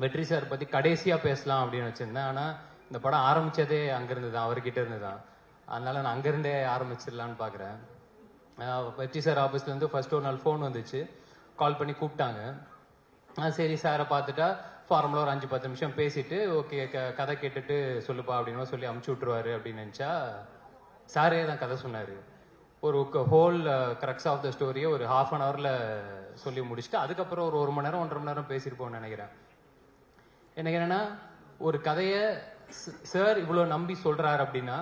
வெற்றி சார் பற்றி கடைசியாக பேசலாம் அப்படின்னு வச்சுருந்தேன். ஆனால் இந்த படம் ஆரம்பித்ததே அங்கேருந்து தான், அவர்கிட்ட இருந்து தான். அதனால் நான் அங்கேருந்தே ஆரம்பிச்சிடலான்னு பார்க்குறேன். வெற்றி சார் ஆஃபீஸ்லேருந்து ஃபர்ஸ்ட் ஒரு நாள் ஃபோன் வந்துச்சு, கால் பண்ணி கூப்பிட்டாங்க. சரி சாரை பார்த்துட்டா ஃபார்மலாக ஒரு 5-10 நிமிஷம் பேசிட்டு ஓகே கதை கேட்டுட்டு சொல்லுப்பா அப்படின்னு சொல்லி அமுச்சு விட்ருவாரு அப்படின்னு நினச்சா சாரே தான் கதை சொன்னார். ஒரு ஹோல் க்ரக்ஸ் ஆஃப் த ஸ்டோரியை ஒரு ½ அன் ஹவரில் சொல்லி முடிச்சுட்டு அதுக்கப்புறம் ஒரு 1 மணி நேரம் 1.5 மணி நேரம் பேசியிருப்போம்னு நினைக்கிறேன். எனக்கு என்னென்னா, ஒரு கதையை சார் இவ்வளோ நம்பி சொல்கிறார் அப்படின்னா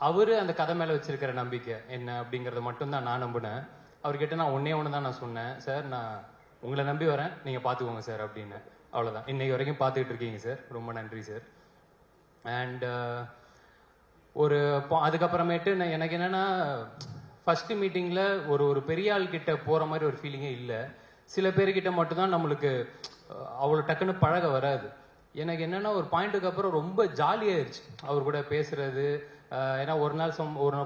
அவர் அந்த கதை மேலே வச்சிருக்கிற நம்பிக்கை என்ன அப்படிங்கிறத மட்டும்தான் நான் நம்பினேன். அவர்கிட்ட நான் ஒன்று தான் நான் சொன்னேன், சார் நான் உங்களை நம்பி வரேன், நீங்கள் பார்த்துக்கோங்க சார் அப்படின்னு. அவ்வளோதான். இன்னைக்கு வரைக்கும் பார்த்துக்கிட்டு இருக்கீங்க சார், ரொம்ப நன்றி சார். அண்ட் அதுக்கப்புறமேட்டு நான் எனக்கு என்னென்னா, ஃபஸ்ட்டு மீட்டிங்கில் ஒரு பெரிய ஆள் கிட்ட போகிற மாதிரி ஒரு ஃபீலிங்கே இல்லை. சில பேர்கிட்ட மட்டும்தான் நம்மளுக்கு அவ்வளோ டக்குன்னு பழக வராது. எனக்கு என்னென்னா, ஒரு பாயிண்ட்டுக்கு அப்புறம் ரொம்ப ஜாலியாகிடுச்சு அவர் கூட பேசுறது. ஏன்னா ஒரு நாள்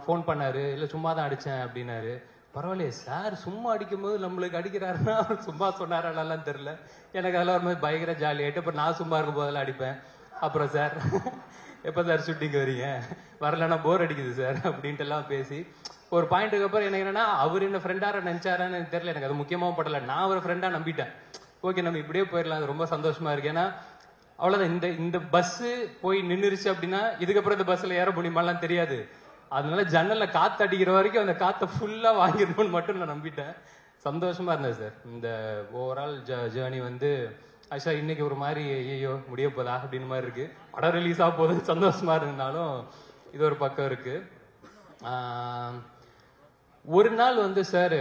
ஃபோன் பண்ணார், இல்லை சும்மா தான் அடித்தேன் அப்படின்னாரு. பரவாயில்லையே சார் சும்மா அடிக்கும்போது நம்மளுக்கு அடிக்கிறாருன்னா அவர் சும்மா சொன்னாராலாம் தெரில. எனக்கு அதெல்லாம் ஒரு மாதிரி பயங்கர ஜாலி ஆகிட்டு அப்புறம் நான் சும்மா இருக்கும் போதெல்லாம் அடிப்பேன். அப்புறம் சார் எப்போ சார் ஷூட்டிங் வரீங்க, வரலன்னா போர் அடிக்குது சார் அப்படின்ட்டுலாம் பேசி ஒரு பாயிண்ட்டுக்கு அப்புறம் எனக்கு என்னன்னா, அவர் என்ன ஃப்ரெண்டார நினச்சாரான்னு எனக்கு தெரியல. எனக்கு அது முக்கியமாக படலை, நான் ஒரு ஃப்ரெண்டாக நம்பிட்டேன். ஓகே நம்ம இப்படியே போயிடலாம், அது ரொம்ப சந்தோஷமா இருக்கு. ஏன்னா அவ்வளோதான், இந்த பஸ்ஸு போய் நின்றுருச்சு அப்படின்னா இதுக்கப்புறம் இந்த பஸ்ஸில் ஏற முடியுமாலாம் தெரியாது. அதனால ஜன்னல்ல காற்று அடிக்கிற வரைக்கும் அந்த காற்றை ஃபுல்லாக வாங்கிடணும்னு மட்டும் நான் நம்பிட்டேன். சந்தோஷமா இருந்தது சார். இந்த ஓவரால் ஜேர்னி வந்து ஆக்சுவலாக இன்னைக்கு ஒரு மாதிரி ஐயோ முடிய போதா அப்படின்னு மாதிரி இருக்கு. படம் ரிலீஸ் ஆக போகுது சந்தோஷமா இருந்தாலும் இது ஒரு பக்கம் இருக்கு. ஒரு நாள் வந்து சார்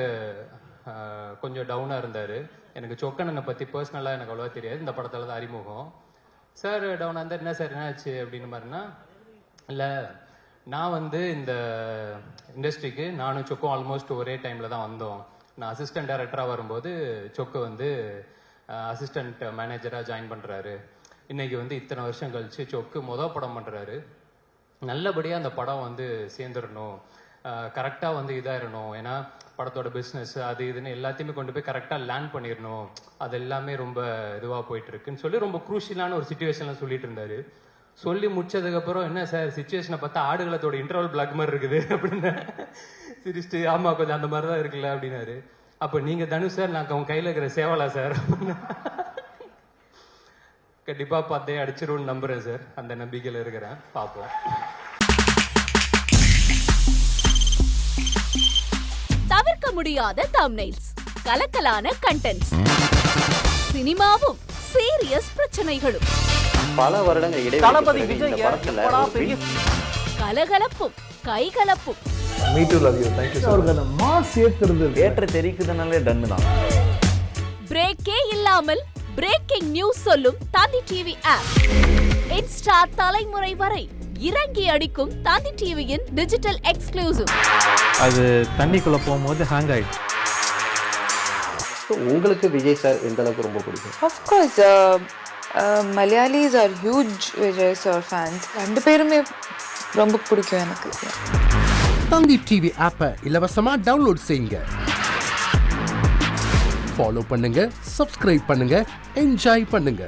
கொஞ்சம் டவுனாக இருந்தார். எனக்கு சொக்கண்ணனை பற்றி பர்சனலாக எனக்கு அவ்வளோவா தெரியாது, இந்த படத்தில் தான் அறிமுகம். சார் டவுனாக இருந்தார். என்ன சார் என்னாச்சு அப்படின்னு மாதிரினா, இல்லை நான் வந்து இந்த இண்டஸ்ட்ரிக்கு நானும் சொக்கும் ஆல்மோஸ்ட் ஒரே டைமில் தான் வந்தோம். நான் அசிஸ்டன்ட் டைரக்டராக வரும்போது சொக்கு வந்து அசிஸ்டன்ட் மேனேஜராக ஜாயின் பண்ணுறாரு. இன்னைக்கு வந்து இத்தனை வருஷம் கழிச்சு சொக்கு படம் பண்ணுறாரு. நல்லபடியாக அந்த படம் வந்து சேர்ந்துடணும், கரெக்டாக வந்து இதாகிடணும். ஏன்னா படத்தோட பிஸ்னஸ் அது இதுன்னு எல்லாத்தையுமே கொண்டு போய் கரெக்டாக லேண்ட் பண்ணிடணும். அது எல்லாமே ரொம்ப இதுவாக போயிட்டுருக்குன்னு சொல்லி ரொம்ப குரூஷியலான ஒரு சுச்சுவேஷனில் சொல்லிட்டு இருந்தார். சொல்லி முடிச்சதுக்கப்புறம் என்ன சார் சுச்சுவேஷனை பார்த்தா ஆடுகளத்தோட இன்டர்வல் பிளாக் மாதிரி இருக்குது அப்படின்னு சிரிச்சுட்டு, ஆமாம் கொஞ்சம் அந்த மாதிரி தான் இருக்குல்ல அப்படின்னாரு. அப்போ நீங்கள் தனுஷ் சார், நான் உங்க கையில் இருக்கிற சேவலா சார்? கண்டிப்பாக பார்த்தே அடிச்சிருவோன்னு நம்புகிறேன் சார், அந்த நம்பிக்கையில் இருக்கிறேன். பார்ப்போம். தவிர்க்க முடியாத தம்ப்நெயில்ஸ், கலக்கலான கண்டென்ட்ஸ், சினிமாவும் சீரியஸ் பிரச்சனைகளும், பல வருடங்கள் இடைவெளி கலகலப்பும் கைகலப்பும், ஏற்ற தெரிக்குதுனாலே டன்னு தான். பிரேக்கே இல்லாமல் பிரேக்கிங் நியூஸ் சொல்லும் தந்தி டிவி ஆப். இன்ஸ்டா தலைமுறை வரை இறங்கி அடிக்கும் தந்தி டிவியின் டிஜிட்டல் எக்ஸ்க்ளூசிவ். அது தண்ணிக்குள்ள போகும்போது ஹேங் ஆயிடுச்சு. உங்களுக்கு விஜய் சார் எந்த அளவுக்கு ரொம்ப பிடிக்கும்? Of course, Malayalis are huge Vijay sir fans. ரெண்டு பேருமே ரொம்ப பிடிக்கும் எனக்கு. தந்தி டிவி ஆப்பை இலவசமா டவுன்லோட் செய்யுங்க, ஃபாலோ பண்ணுங்க, சப்ஸ்கிரைப் பண்ணுங்க, என்ஜாய் பண்ணுங்க.